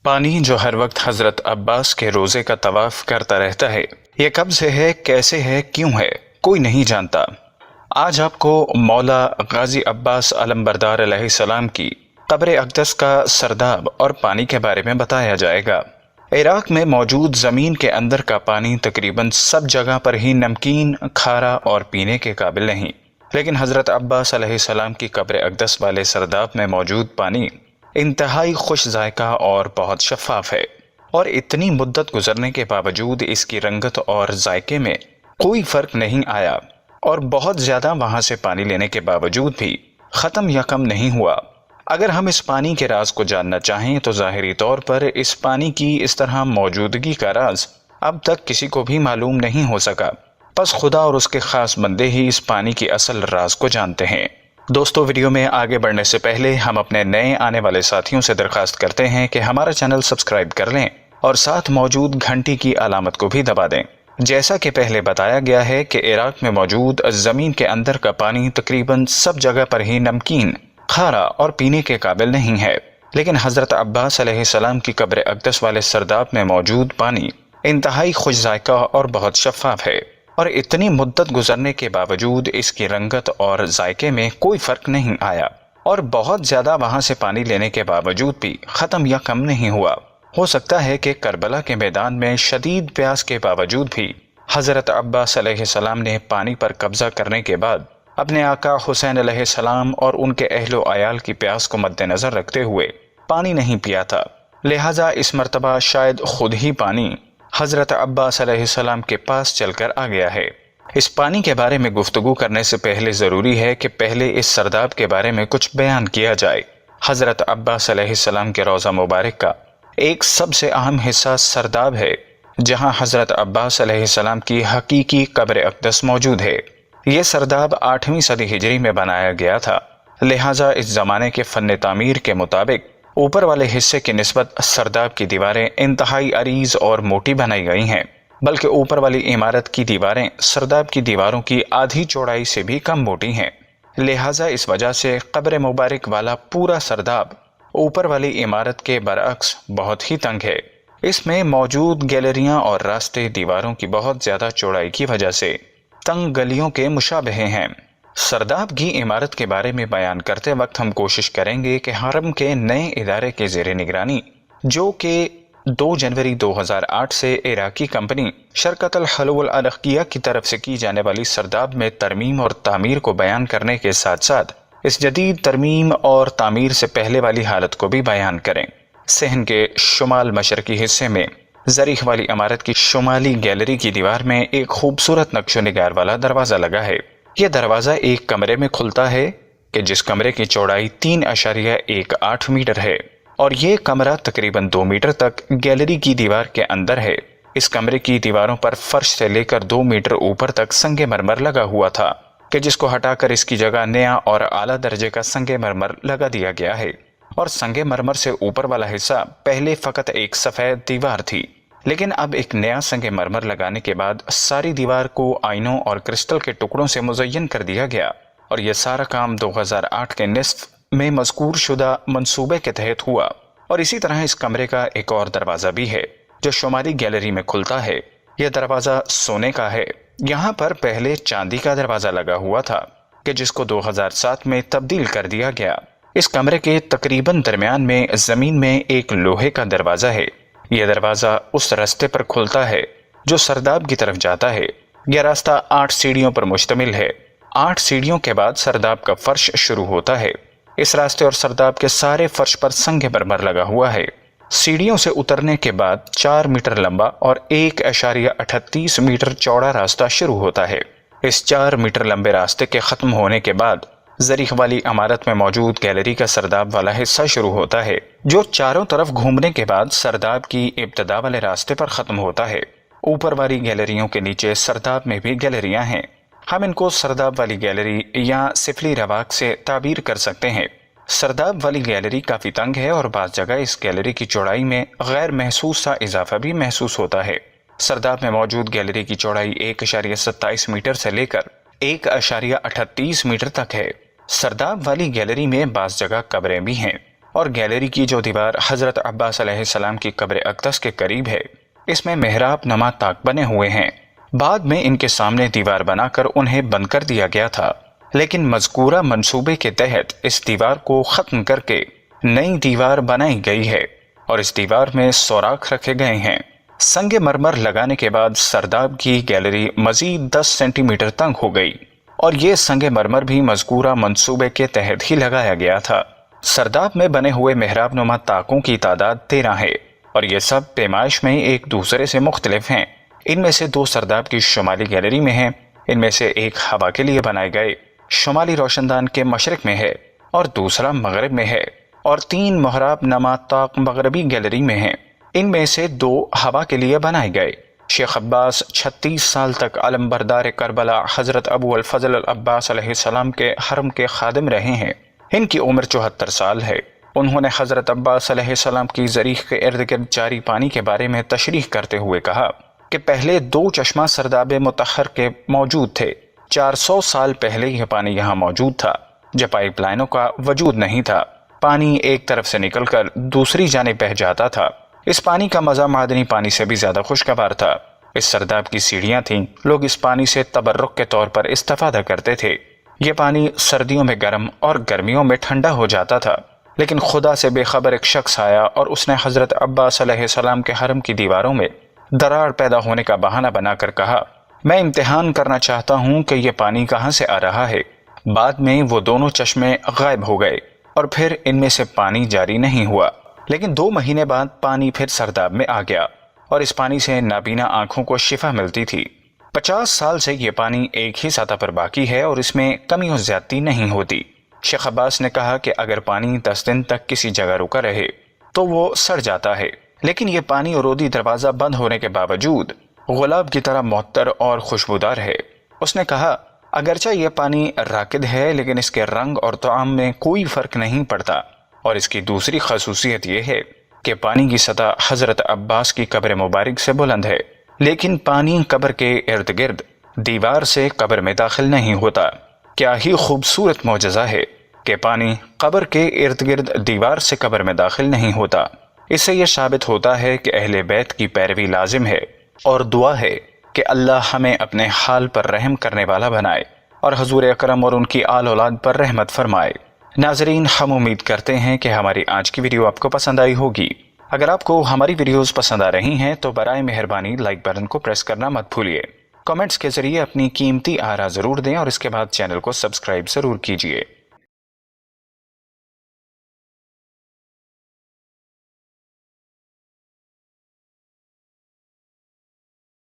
پانی جو ہر وقت حضرت عباس کے روزے کا طواف کرتا رہتا ہے، یہ کب سے ہے، کیسے ہے، کیوں ہے، کوئی نہیں جانتا۔ آج آپ کو مولا غازی عباس علمبردار علیہ السلام کی قبر اقدس کا سرداب اور پانی کے بارے میں بتایا جائے گا۔ عراق میں موجود زمین کے اندر کا پانی تقریباً سب جگہ پر ہی نمکین، کھارا اور پینے کے قابل نہیں، لیکن حضرت عباس علیہ السلام کی قبر اقدس والے سرداب میں موجود پانی انتہائی خوش ذائقہ اور بہت شفاف ہے، اور اتنی مدت گزرنے کے باوجود اس کی رنگت اور ذائقے میں کوئی فرق نہیں آیا، اور بہت زیادہ وہاں سے پانی لینے کے باوجود بھی ختم یا کم نہیں ہوا۔ اگر ہم اس پانی کے راز کو جاننا چاہیں تو ظاہری طور پر اس پانی کی اس طرح موجودگی کا راز اب تک کسی کو بھی معلوم نہیں ہو سکا، بس خدا اور اس کے خاص بندے ہی اس پانی کی اصل راز کو جانتے ہیں۔ دوستو، ویڈیو میں آگے بڑھنے سے پہلے ہم اپنے نئے آنے والے ساتھیوں سے درخواست کرتے ہیں کہ ہمارا چینل سبسکرائب کر لیں اور ساتھ موجود گھنٹی کی علامت کو بھی دبا دیں۔ جیسا کہ پہلے بتایا گیا ہے کہ عراق میں موجود زمین کے اندر کا پانی تقریباً سب جگہ پر ہی نمکین، کھارا اور پینے کے قابل نہیں ہے، لیکن حضرت عباس علیہ السلام کی قبر اقدس والے سرداب میں موجود پانی انتہائی خوش ذائقہ اور بہت شفاف ہے، اور اتنی مدت گزرنے کے باوجود اس کی رنگت اور ذائقے میں کوئی فرق نہیں آیا، اور بہت زیادہ وہاں سے پانی لینے کے باوجود بھی ختم یا کم نہیں ہوا۔ ہو سکتا ہے کہ کربلا کے میدان میں شدید پیاس کے باوجود بھی حضرت عباس علیہ السلام نے پانی پر قبضہ کرنے کے بعد اپنے آقا حسین علیہ السلام اور ان کے اہل و عیال کی پیاس کو مد نظر رکھتے ہوئے پانی نہیں پیا تھا، لہٰذا اس مرتبہ شاید خود ہی پانی حضرت عباس علیہ السلام کے پاس چل کر آ گیا ہے۔ اس پانی کے بارے میں گفتگو کرنے سے پہلے ضروری ہے کہ پہلے اس سرداب کے بارے میں کچھ بیان کیا جائے۔ حضرت عباس علیہ السلام کے روضہ مبارک کا ایک سب سے اہم حصہ سرداب ہے، جہاں حضرت عباس علیہ السلام کی حقیقی قبر اقدس موجود ہے۔ یہ سرداب 8ویں صدی ہجری میں بنایا گیا تھا، لہٰذا اس زمانے کے فن تعمیر کے مطابق اوپر والے حصے کی نسبت سرداب کی دیواریں انتہائی عریض اور موٹی بنائی گئی ہیں، بلکہ اوپر والی عمارت کی دیواریں سرداب کی دیواروں کی آدھی چوڑائی سے بھی کم موٹی ہیں، لہٰذا اس وجہ سے قبر مبارک والا پورا سرداب اوپر والی عمارت کے برعکس بہت ہی تنگ ہے۔ اس میں موجود گیلریاں اور راستے دیواروں کی بہت زیادہ چوڑائی کی وجہ سے تنگ گلیوں کے مشابہ ہیں۔ سرداب کی عمارت کے بارے میں بیان کرتے وقت ہم کوشش کریں گے کہ حرم کے نئے ادارے کے زیر نگرانی، جو کہ 2 جنوری 2008 سے عراقی کمپنی شرکت الحلو العرقیہ کی طرف سے کی جانے والی سرداب میں ترمیم اور تعمیر کو بیان کرنے کے ساتھ ساتھ اس جدید ترمیم اور تعمیر سے پہلے والی حالت کو بھی بیان کریں۔ صحن کے شمال مشرقی حصے میں زریح والی عمارت کی شمالی گیلری کی دیوار میں ایک خوبصورت نقش و نگار والا دروازہ لگا ہے۔ یہ دروازہ ایک کمرے میں کھلتا ہے کہ جس کمرے کی چوڑائی 3.18 میٹر ہے، اور یہ کمرہ تقریباً 2 میٹر تک گیلری کی دیوار کے اندر ہے۔ اس کمرے کی دیواروں پر فرش سے لے کر 2 میٹر اوپر تک سنگ مرمر لگا ہوا تھا، کہ جس کو ہٹا کر اس کی جگہ نیا اور اعلیٰ درجے کا سنگ مرمر لگا دیا گیا ہے، اور سنگ مرمر سے اوپر والا حصہ پہلے فقط ایک سفید دیوار تھی، لیکن اب ایک نیا سنگ مرمر لگانے کے بعد ساری دیوار کو آئینوں اور کرسٹل کے ٹکڑوں سے مزین کر دیا گیا، اور یہ سارا کام 2008 کے نصف میں مذکور شدہ منصوبے کے تحت ہوا۔ اور اسی طرح اس کمرے کا ایک اور دروازہ بھی ہے جو شمالی گیلری میں کھلتا ہے۔ یہ دروازہ سونے کا ہے۔ یہاں پر پہلے چاندی کا دروازہ لگا ہوا تھا، کہ جس کو 2007 میں تبدیل کر دیا گیا۔ اس کمرے کے تقریباً درمیان میں زمین میں ایک لوہے کا دروازہ ہے۔ یہ دروازہ اس راستے پر کھلتا ہے جو سرداب کی طرف جاتا ہے۔ یہ راستہ 8 سیڑھیوں پر مشتمل ہے۔ 8 سیڑھیوں کے بعد سرداب کا فرش شروع ہوتا ہے۔ اس راستے اور سرداب کے سارے فرش پر سنگ مرمر لگا ہوا ہے۔ سیڑھیوں سے اترنے کے بعد 4 میٹر لمبا اور 1.38 میٹر چوڑا راستہ شروع ہوتا ہے۔ اس 4 میٹر لمبے راستے کے ختم ہونے کے بعد زریح والی عمارت میں موجود گیلری کا سرداب والا حصہ شروع ہوتا ہے، جو چاروں طرف گھومنے کے بعد سرداب کی ابتدا والے راستے پر ختم ہوتا ہے۔ اوپر والی گیلریوں کے نیچے سرداب میں بھی گیلریاں ہیں۔ ہم ان کو سرداب والی گیلری یا سفلی رواق سے تعبیر کر سکتے ہیں۔ سرداب والی گیلری کافی تنگ ہے، اور بعض جگہ اس گیلری کی چوڑائی میں غیر محسوس سا اضافہ بھی محسوس ہوتا ہے۔ سرداب میں موجود گیلری کی چوڑائی 1.27 میٹر سے لے کر 1.38 میٹر تک ہے۔ سرداب والی گیلری میں بعض جگہ قبریں بھی ہیں۔ اور گیلری کی جو دیوار حضرت عباس علیہ السلام کی قبر اقدس کے قریب ہے، اس میں محراب نما طاق بنے ہوئے ہیں۔ بعد میں ان کے سامنے دیوار بنا کر انہیں بند کر دیا گیا تھا، لیکن مذکورہ منصوبے کے تحت اس دیوار کو ختم کر کے نئی دیوار بنائی گئی ہے اور اس دیوار میں سوراخ رکھے گئے ہیں۔ سنگ مرمر لگانے کے بعد سرداب کی گیلری مزید 10 سینٹی میٹر تنگ ہو گئی اور یہ سنگ مرمر بھی مذکورہ منصوبے کے تحت ہی لگایا گیا تھا۔ سرداب میں بنے ہوئے محراب نما طاقوں کی تعداد 13 ہے اور یہ سب پیمائش میں ایک دوسرے سے مختلف ہیں۔ ان میں سے 2 سرداب کی شمالی گیلری میں ہیں، ان میں سے ایک ہوا کے لیے بنائے گئے شمالی روشن دان کے مشرق میں ہے اور دوسرا مغرب میں ہے، اور 3 محراب نما طاق مغربی گیلری میں ہیں، ان میں سے 2 ہوا کے لیے بنائے گئے۔ شیخ عباس 36 سال تک علمبردار کربلا حضرت ابو الفضل العباس علیہ السلام کے حرم کے خادم رہے ہیں۔ ان کی عمر 74 سال ہے۔ انہوں نے حضرت عباس علیہ السلام کی زریح کے ارد گرد جاری پانی کے بارے میں تشریح کرتے ہوئے کہا کہ پہلے 2 چشمہ سرداب مطہر کے موجود تھے۔ 400 سال پہلے یہ پانی یہاں موجود تھا جب پائپ لائنوں کا وجود نہیں تھا۔ پانی ایک طرف سے نکل کر دوسری جانب بہہ جاتا تھا۔ اس پانی کا مزہ معدنی پانی سے بھی زیادہ خوشگوار تھا۔ اس سرداب کی سیڑھیاں تھیں، لوگ اس پانی سے تبرک کے طور پر استفادہ کرتے تھے۔ یہ پانی سردیوں میں گرم اور گرمیوں میں ٹھنڈا ہو جاتا تھا، لیکن خدا سے بے خبر ایک شخص آیا اور اس نے حضرت عباس علیہ السلام کے حرم کی دیواروں میں دراڑ پیدا ہونے کا بہانہ بنا کر کہا، میں امتحان کرنا چاہتا ہوں کہ یہ پانی کہاں سے آ رہا ہے۔ بعد میں وہ دونوں چشمے غائب ہو گئے اور پھر ان میں سے پانی جاری نہیں ہوا، لیکن 2 مہینے بعد پانی پھر سرداب میں آ گیا اور اس پانی سے نابینا آنکھوں کو شفا ملتی تھی۔ 50 سال سے یہ پانی ایک ہی سطح پر باقی ہے اور اس میں کمی و زیادتی نہیں ہوتی۔ شیخ عباس نے کہا کہ اگر پانی 10 دن تک کسی جگہ رکا رہے تو وہ سڑ جاتا ہے، لیکن یہ پانی عروضی دروازہ بند ہونے کے باوجود گلاب کی طرح معطر اور خوشبودار ہے۔ اس نے کہا اگرچہ یہ پانی راکد ہے لیکن اس کے رنگ اور طعم میں کوئی فرق نہیں پڑتا، اور اس کی دوسری خصوصیت یہ ہے کہ پانی کی سطح حضرت عباس کی قبر مبارک سے بلند ہے، لیکن پانی قبر کے ارد گرد دیوار سے قبر میں داخل نہیں ہوتا۔ کیا ہی خوبصورت معجزہ ہے کہ پانی قبر کے ارد گرد دیوار سے قبر میں داخل نہیں ہوتا۔ اس سے یہ ثابت ہوتا ہے کہ اہل بیت کی پیروی لازم ہے اور دعا ہے کہ اللہ ہمیں اپنے حال پر رحم کرنے والا بنائے اور حضور اکرم اور ان کی آل اولاد پر رحمت فرمائے۔ ناظرین، ہم امید کرتے ہیں کہ ہماری آج کی ویڈیو آپ کو پسند آئی ہوگی۔ اگر آپ کو ہماری ویڈیوز پسند آ رہی ہیں تو برائے مہربانی لائک بٹن کو پریس کرنا مت بھولیے۔ کمنٹس کے ذریعے اپنی قیمتی آراء ضرور دیں اور اس کے بعد چینل کو سبسکرائب ضرور کیجیے۔